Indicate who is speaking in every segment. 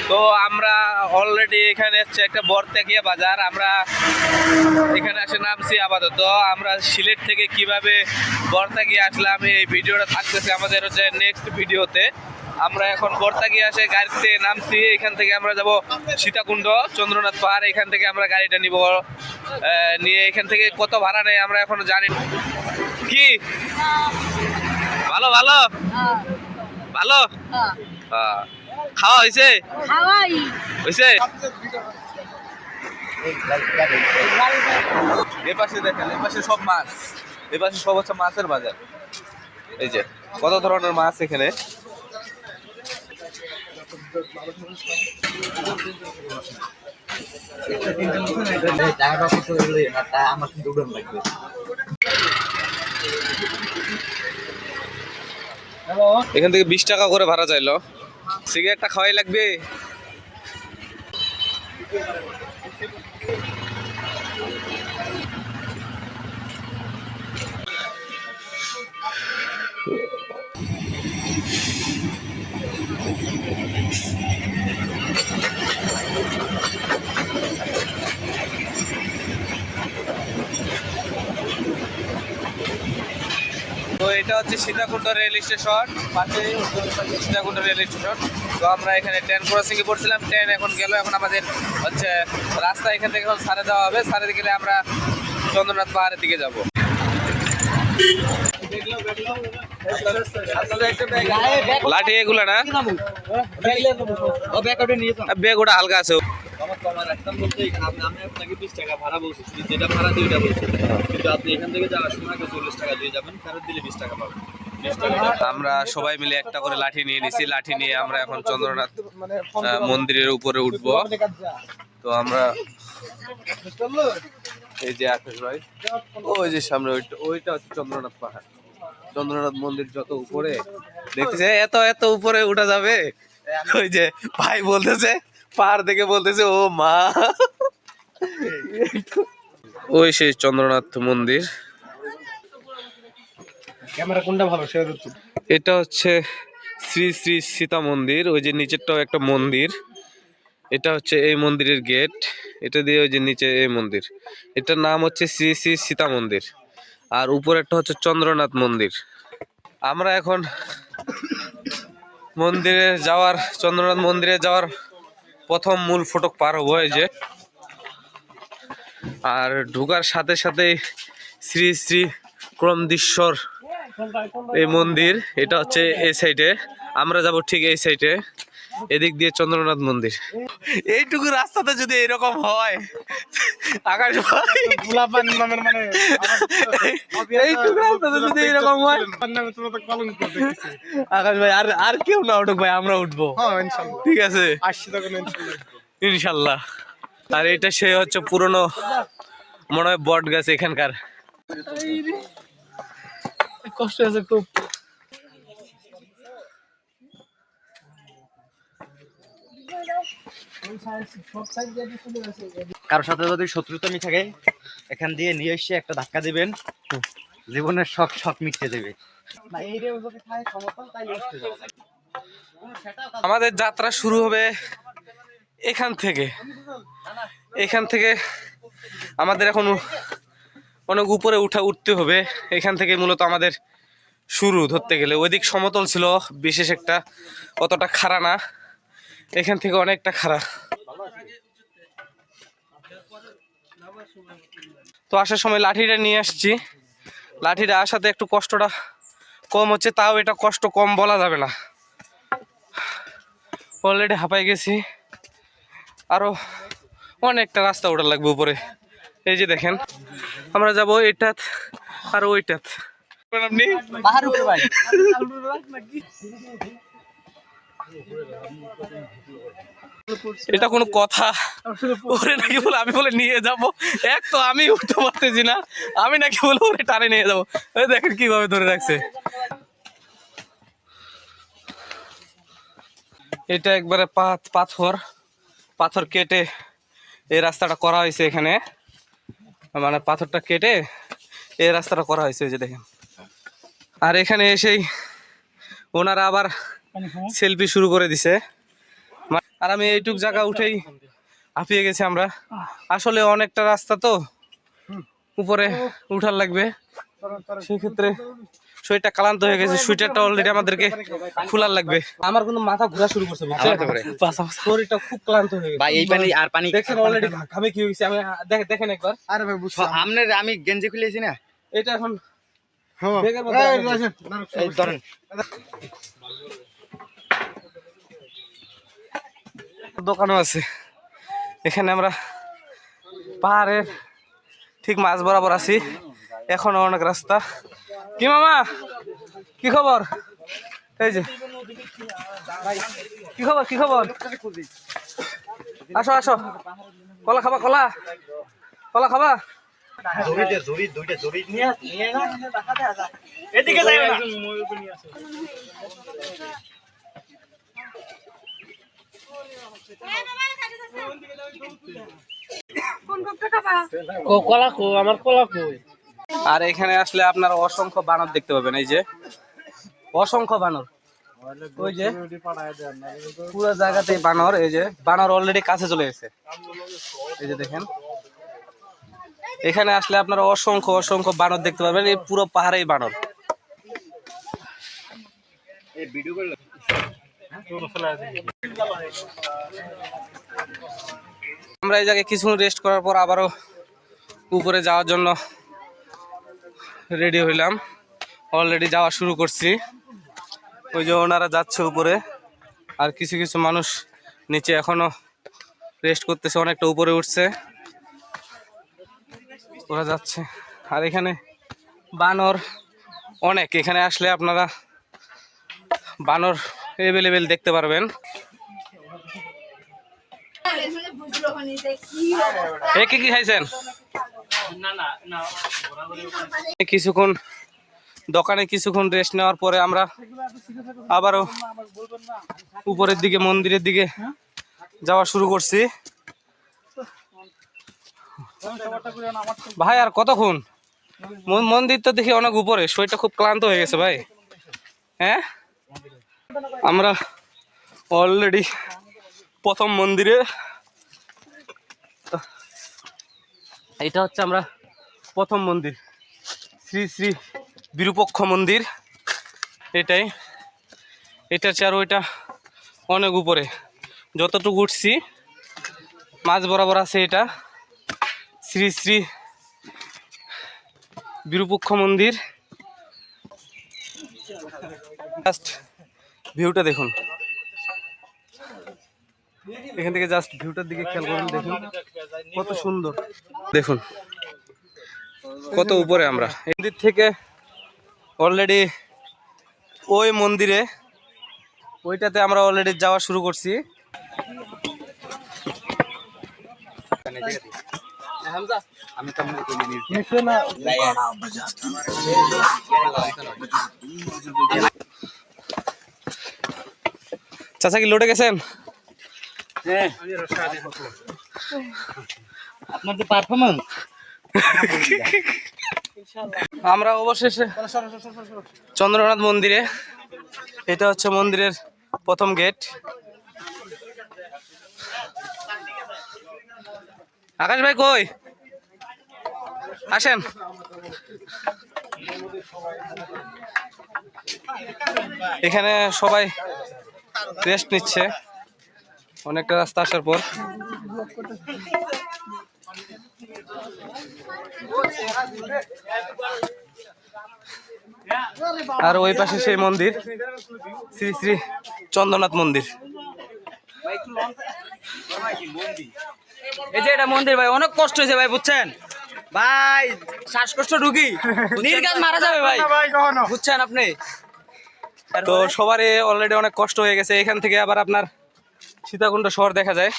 Speaker 1: তো আমরা অলরেডি এখানে হচ্ছে একটা বরতেকিয়া বাজার, আমরা এখানে এসে নামছি আপাতত। আমরা সিলেট থেকে কিভাবে বরতেকিয়া আসলাম এই ভিডিওটা থাকতেছে আমাদের হচ্ছে নেক্সট ভিডিওতে। আমরা এখন বরতেকিয়া এসে গাড়িতে নামছি, এখান থেকে আমরা যাব সীতাকুণ্ড চন্দ্রনাথ পাহাড়। এখান থেকে আমরা গাড়িটা নিব, নিয়ে এখান থেকে কত ভাড়া নেই আমরা এখনো জানি না। কি ভালো ভালো ভালো খাওয়া হয়েছে হয়েছে। এপাশে দেখেন, এপাশে সব মাছ, এপাশে সব হচ্ছে মাছের বাজার। এই যে কত ধরনের মাছ এখানে। এখান থেকে 20 টাকা করে ভাড়া চাইলো। সিগারেটটা খাওয়াই লাগবে। তো এটা হচ্ছে সীতাকুণ্ড রেল স্টেশন, পাশে সীতাকুণ্ড রেল স্টেশন। তো আমরা এখানে ট্রেন ক্রসিং এ পড়ছিলাম, ট্রেন এখন গেল, এখন আমাদের হচ্ছে রাস্তা এখান থেকে এখন ছাড়ে দেওয়া হবে। ছাড়ে গেলে আমরা চন্দ্রনাথ পাহাড়ের দিকে যাব। লাঠি এগুলো না, ব্যাগ ওটা হালকা আছে। আমরা সবাই মিলে একটা করে লাঠি নিয়ে নিছি, লাঠি নিয়ে আমরা এখন চন্দ্রনাথ মন্দিরের উপরে উঠবো। তো আমরা এই যে আকাশ ভাই, ওই যে সামনে ওইটা হচ্ছে চন্দ্রনাথ পাহাড়। চন্দ্রনাথ মন্দির যত উপরে দেখতেছে, এত এত উপরে উঠা যাবে। ওই যে ভাই বলতেছে, পাহাড় দেখে বলতেছে ও মা। ওই সেই চন্দ্রনাথ মন্দির।
Speaker 2: ক্যামেরা কোনটা ভালো শেয়ার করতে।
Speaker 1: এটা হচ্ছে শ্রী শ্রী সীতা মন্দির। ওই যে নিচেরটাও একটা মন্দির। এটা হচ্ছে এই মন্দিরের গেট, এটা দিয়ে ওই যে নিচে এই মন্দির। এটার নাম হচ্ছে শ্রী শ্রী সীতা মন্দির। আর উপরেরটা হচ্ছে চন্দ্রনাথ মন্দির। আমরা এখন মন্দিরে যাওয়ার, চন্দ্রনাথ মন্দিরে যাওয়ার প্রথম মূল ফটক পার হবো এই যে। আর ঢোকার সাথে সাথে শ্রী শ্রী ক্রমদীশ্বর এই মন্দির, এটা হচ্ছে এই সাইডে। আমরা যাব ঠিক এই সাইডে, এদিক দিয়ে চন্দ্রনাথ মন্দির। এইটুকু রাস্তাতে যদি এরকম হয়, আকাশ ভাই
Speaker 2: মানে
Speaker 1: এইটুকু রাস্তাতে যদি এরকম হয়, আকাশ ভাই আর আর কেউ না উঠুক ভাই, আমরা উঠবো। ঠিক আছে, ইনশাল্লাহ। আর এটা সে হচ্ছে পুরনো মনে হয় বট গাছ এখানকার।
Speaker 2: কষ্ট আছে খুব। কারোর সাথে যদি শত্রুতামি থাকে, এখান দিয়ে নিয়ে এসে একটা ধাক্কা দিবেন, জীবনের শখ শখ মিটতে দেবে।
Speaker 1: আমাদের যাত্রা শুরু হবে এখান থেকে। এখান থেকে আমাদের এখন অনেক উপরে উঠতে হবে। এখান থেকে মূলত আমাদের শুরু ধরতে গেলে। ওইদিক সমতল ছিল বিশেষ একটা, অতটা খাড়া না, এখান থেকে অনেকটা খাড়া। তো আসার সময় লাঠিটা নিয়ে আসছি, লাঠিটা আসাতে একটু কষ্টটা কম হচ্ছে, তাও এটা কষ্ট কম বলা যাবে না। অলরেডি হাঁপাই গেছি, আরো অনেকটা রাস্তা ওঠা লাগবে উপরে। এই যে দেখেন, আমরা যাব এটাত আর ওইটাত। আপনি এটা কোনো কথা? ওরে নাকি বলে আমি বলে নিয়ে যাব, এক তো আমি উঠতে পারতেছি না, আমি নাকি বলে ওরে টানে নিয়ে যাবো। দেখেন কিভাবে ধরে রাখছে। এটা একবারে পাথর পাথর কেটে এই রাস্তাটা করা হয়েছে এখানে, মানে পাথরটা কেটে এই রাস্তাটা করা হয়েছে, যে দেখেন। আর এখানে এসেই ওনারা আবার সেলফি শুরু করে দিছে। আর আমি এইটুক জায়গা উঠেই হাঁপিয়ে গেছি আমরা। আসলে অনেকটা রাস্তা তো, উপরে উঠার লাগবে, সেক্ষেত্রে শরীরটা ক্লান্ত হয়ে গেছে। সুইটারটা অলরেডি আমাদেরকে খোলার লাগবে। আমার কিন্তু মাথা ঘোরা শুরু করছে, শরীরটা খুব ক্লান্ত হয়ে গেছে
Speaker 2: ভাই এই পানি আর পানি
Speaker 1: দেখছেন অলরেডি ঘামে কি হয়েছে। আমি দেখেন একবার।
Speaker 3: আরে ভাই বুঝছি
Speaker 2: আপনার আমি গেঞ্জি খুলেছি না,
Speaker 1: এটা এখন
Speaker 3: হ্যাঁ
Speaker 1: ব্যাগের মধ্যে রাখা আছে।
Speaker 2: এই ধরেন।
Speaker 1: দোকানও আছে এখানে। আমরা পাহাড়ের ঠিক মাঝ বরাবর আছি, এখনো অনেক রাস্তা। কি মামা, কি খবর? এই যে কি খবর, কি খবর? আসো আসো, কলা খাবা? কলা কলা খাবা?
Speaker 2: এদিকে যাই না।
Speaker 1: আর এখানে আসলে আপনারা অসংখ্য বানর দেখতে পাবেন। এই যে অসংখ্য বানর, ওই যে পুরো জায়গাতেই বানর। এই যে বানর অলরেডি কাছে চলে গেছে, এই যে দেখেন। এখানে আসলে আপনারা অসংখ্য অসংখ্য বানর দেখতে পাবেন, এই পুরো পাহাড়েই বানর। আমরা এই জায়গায় কিছুক্ষণ রেস্ট করার পর আবারও উপরে যাওয়ার জন্য রেডি হইলাম। অলরেডি যাওয়া শুরু করছি। ওই যে ওনারা যাচ্ছে উপরে, আর কিছু কিছু মানুষ নিচে এখনো রেস্ট করতেছে, অনেকটা উপরে উঠছে, ওরা যাচ্ছে। আর এখানে বানর অনেক, এখানে আসলে আপনারা বানর অ্যাভেলেবেল দেখতে পারবেন। কি কি খাইছেন? কিছুক্ষণ দোকানে কিছুক্ষণ রেস্ট নেওয়ার পরে আমরা আবারও উপরের দিকে মন্দিরের দিকে যাওয়া শুরু করছি। ভাই আর কতক্ষণ? মন্দির তো দেখি অনেক উপরে, শরীরটা খুব ক্লান্ত হয়ে গেছে ভাই। হ্যাঁ, আমরা অলরেডি প্রথম মন্দিরে, এটা হচ্ছে আমরা প্রথম মন্দির, শ্রী শ্রী বিরূপক্ষ মন্দির। এটাই, এটা হচ্ছে, আর ওইটা অনেক উপরে। যতটুকু উঠছি মাঝ বরাবর আছে এটা, শ্রী শ্রী বিরূপক্ষ মন্দির। জাস্ট ভিউটা দেখুন, এখান থেকে জাস্ট ভিউটার দিকে খেয়াল করুন, দেখুন কত সুন্দর। দেখুন কত উপরে আমরা। মন্দির থেকে অলরেডি ওই মন্দিরে, ওইটাতে আমরা অলরেডি যাওয়া শুরু করছি। চাচা কি লোটে গেছেন?
Speaker 2: আপনার যে পারফরম্যান্স,
Speaker 1: আমরা অবশেষে চন্দ্রনাথ মন্দিরে। এটা হচ্ছে মন্দিরের প্রথম গেট। আকাশ ভাই কই? আসেন। এখানে সবাই রেস্ট নিচ্ছে অনেকটা রাস্তা আসার পর। আর ওই পাশে সেই মন্দির, শ্রী শ্রী চন্দ্রনাথ মন্দির।
Speaker 2: এই যে এটা মন্দির ভাই, অনেক কষ্ট হয়েছে ভাই, বুঝছেন ভাই, শ্বাসকষ্ট ঢুকি নির্ঘাত মারা যাবে ভাই, বুঝছেন আপনি।
Speaker 1: তো সবারই অলরেডি অনেক কষ্ট হয়ে গেছে। এখান থেকে আবার আপনার সীতাকুণ্ড শহর দেখা যায়।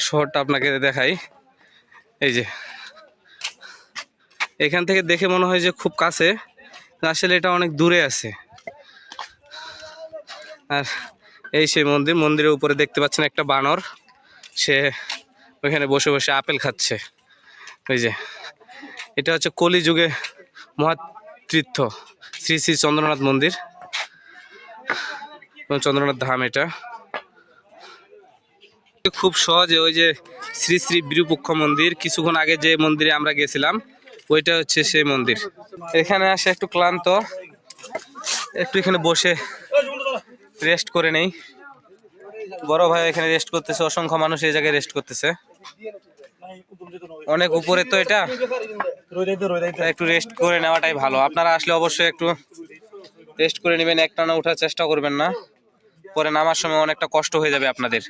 Speaker 1: শহরটা আপনাকে দেখাই। এই যে এখান থেকে দেখে মনে হয় যে খুব কাছে, আসলে এটা অনেক দূরে আছে। আর এই সেই মন্দির, মন্দিরের উপরে দেখতে পাচ্ছেন একটা বানর, সে ওইখানে বসে বসে আপেল খাচ্ছে। ওই যে এটা হচ্ছে কলিযুগে মহাতীর্থ শ্রী শ্রী চন্দ্রনাথ মন্দির এবং চন্দ্রনাথ ধাম। এটা খুব সহজে ওই যে শ্রী শ্রী বিরূপক্ষ মন্দির, কিছুক্ষণ আগে যে মন্দিরে আমরা গেছিলাম ওইটা হচ্ছে সেই মন্দির। এখানে আসে একটু ক্লান্ত, একটু এখানে বসে রেস্ট করে নেই। বড় ভাই এখানে রেস্ট করতেছে, অসংখ্য মানুষ এই জায়গায় রেস্ট করতেছে। অনেক উপরে তো এটা, একটু রেস্ট করে নেওয়াটাই ভালো। আপনারা আসলে অবশ্যই একটু রেস্ট করে নেবেন, একটানা ওঠার চেষ্টা করবেন না, পরে নামার সময় অনেকটা কষ্ট হয়ে যাবে আপনাদের।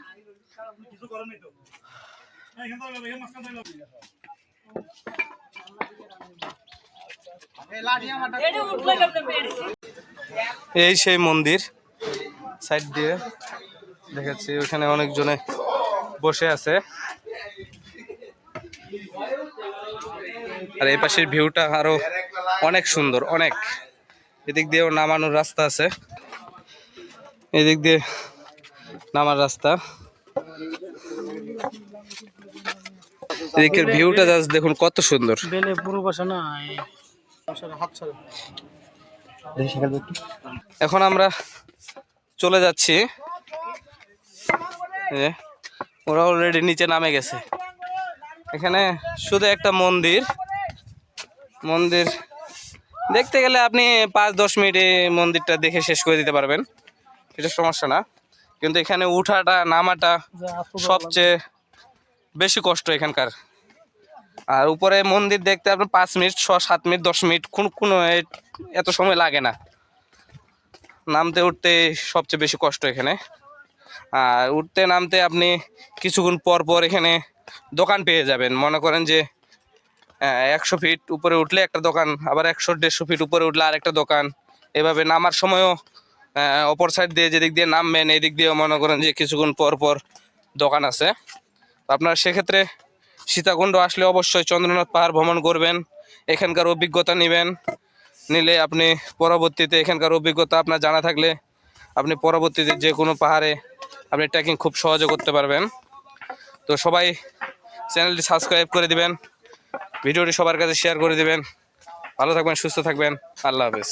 Speaker 1: এই সেই মন্দির, সাইড দিয়ে দেখাচ্ছি, ওখানে অনেকজনে বসে আছে। আর এই পাশের ভিউটা আরো অনেক সুন্দর, অনেক। এদিক দিয়েও নামানোর রাস্তা আছে, এদিক দিয়ে নামার রাস্তা। এদিকের ভিউটা জাস্ট দেখুন কত সুন্দর। এখন আমরা চলে যাচ্ছি, ওরা অলরেডি নিচে নামে গেছে। এখানে শুধু একটা মন্দির, মন্দির দেখতে গেলে আপনি 5-10 মিনিটে মন্দিরটা দেখে শেষ করে দিতে পারবেন, এটা সমস্যা না। কিন্তু এখানে উঠাটা নামাটা সবচেয়ে বেশি কষ্ট এখানকার। আর উপরে মন্দির দেখতে আপনার 5 মিনিট, 6-7 মিনিট, 10 মিনিট, কোনো এত সময় লাগে না। নামতে উঠতে সবচেয়ে বেশি কষ্ট এখানে। আর উঠতে নামতে আপনি কিছুক্ষণ পর পর এখানে দোকান পেয়ে যাবেন। মনে করেন যে 100 ফিট উপরে উঠলে একটা দোকান, আবার 100-150 ফিট উপরে উঠলে আরেকটা দোকান। এভাবে নামার সময়ও অপর সাইড দিয়ে যেদিক দিয়ে নামবেন এদিক দিয়েও মনে করেন যে কিছুক্ষণ পর পর দোকান আছে। আপনার সেক্ষেত্রে সীতাকুণ্ড আসলে অবশ্যই চন্দ্রনাথ পাহাড় ভ্রমণ করবেন, এখানকার অভিজ্ঞতা নেবেন। নিলে আপনি পরবর্তীতে এখানকার অভিজ্ঞতা আপনার জানা থাকলে আপনি পরবর্তীতে যে কোনো পাহাড়ে আপনি ট্রেকিং খুব সহজে করতে পারবেন। তো সবাই চ্যানেলটি সাবস্ক্রাইব করে দিবেন, ভিডিওটি সবার কাছে শেয়ার করে দিবেন। ভালো থাকবেন, সুস্থ থাকবেন, আল্লাহ হাফেজ।